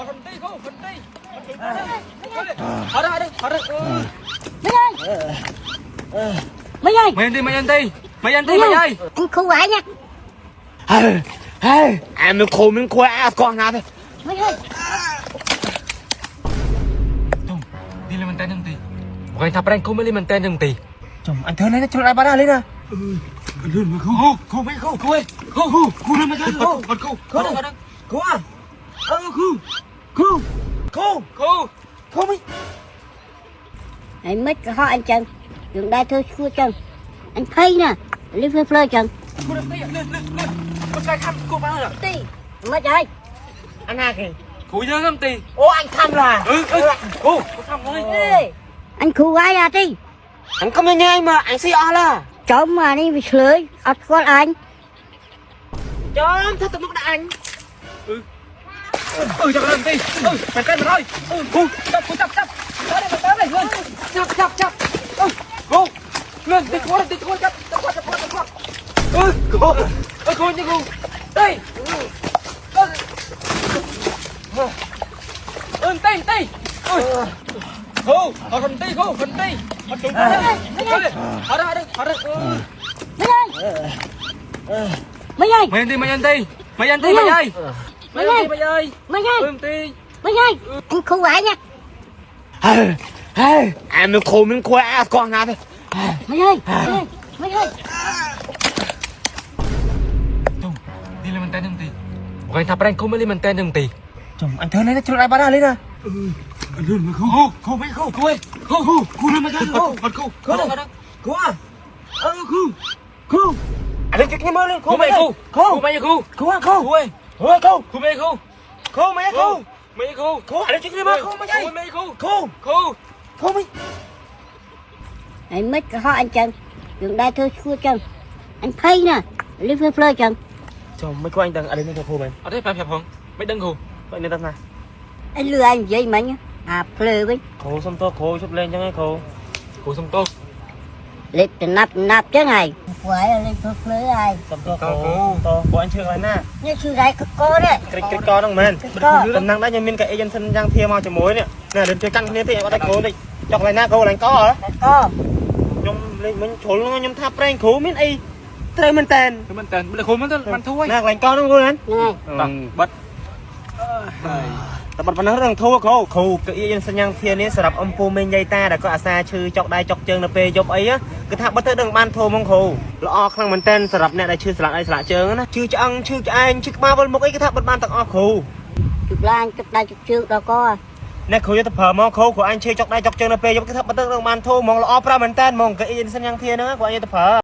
phần ti không phần ti ở đây Mấy ơi mày ăn ti mày ăn ti mày ăn ti mày ơi anh khu quái nha. Em nó khô mình khoe con nào thôi. Mấy ơi Tung đi lên tên đừng ti bukan thap rank không mới lên tên đừng ti Chồng anh thơ lấy cho lại bắt ra lên nè. anh lên mà không mấy không ơi không lên mà tên không Cô à. Cô mấy. anh mất họ anh Trần đừng đai thôi khua Trần anh thấy nè lên phơi phơi Trần cô đừng ti lên con trai thăm cô bao giờ đi mất rồi Anh Hà kìa. cô nhớ lắm ti Ô anh thăm là. cô thăm thôi anh khu quái ra đi Anh không nghe anh mà anh xì o là. chồng mà đi bị lưới ọt con anh Chồng thật tụi mức đã anh. chắc là ti mày tên rồi cô chấp tới đây lên chấp cô lên ti cô chấp cô như cô đây ti cô phần ti phần chủ ở đây mấy ơi mày ăn ti mày ơi mày ăn ti anh khu quái nha. Em nó khô mình khoe con nào thôi. Mấy ơi Tung đi lên tên đừng ti bukan thap rank không mới lên tên đừng ti Chồng anh thơ lấy cho lại bắt ra lên nè. anh lên mà không mấy không ơi cô lên mà tên cô à. Anh lên cái mơ lên. cô mày cô ơi Anh lên cái mơ Cô mấy. anh mất họ anh Trần đừng đai thôi khua Trần anh thấy nè lên phơi phơi Trần Chồng mấy cô anh đang ở đây nên cô mày. ở đây phải không mấy đừng cô Vậy nên tao nào. anh lừa anh vậy mà nhá phơi với Cô xong to cô chụp lên cho nghe cô. cô xong tốt liệt nạp chứ này quái lên phơi phơi ai Xong to cô to cô anh chưa lại nè. như sư gái cô đấy Cái con đang men. co Tầm năng đã nhân viên cái agent thân giang thia mau cho mối nè. Nè đến chơi căng thế thì bắt cô đi. Chọc lại na cô lại có hả? co Nhom lên mình trốn nó nhom tháp rank khố miễn y. Trời mình tên. cái mình tên bây giờ khônมันthôi Nè lại con không cô anh. này bằng bắtแต่บัดวันนั้นเรื่องโทรเขาก็ยันสัญญาณเทียนนี้สำหรับอมปูเมนยัยตาแต่ก็อาซาชื่อจอกได้จอกเจิงนะเปยบไอ้อะก็ถ้าบัดเตอร์ดังบ้านโทรมงเขาละออครั้งมันเต้นสำหรับเนี่ยได้ชื่อสลักไอ้สลักเจิงนะชื่อจะอังชื่อจะไอ้ชื่อมาบนมกไอ้ก็ถ้าบัดบ้านตักออเขา chụp lan chụp đây chụp trước đâu có เนี่ยเขาจะเผยมองเขาอันชื่อจอกได้จอกเจิงนะเปยบก็ถ้าบัดเตอร์ดังบ้านโทรมองละออปรามันเต้นมองก็ยันสัญญาณเทียนนะก็อันจะเผย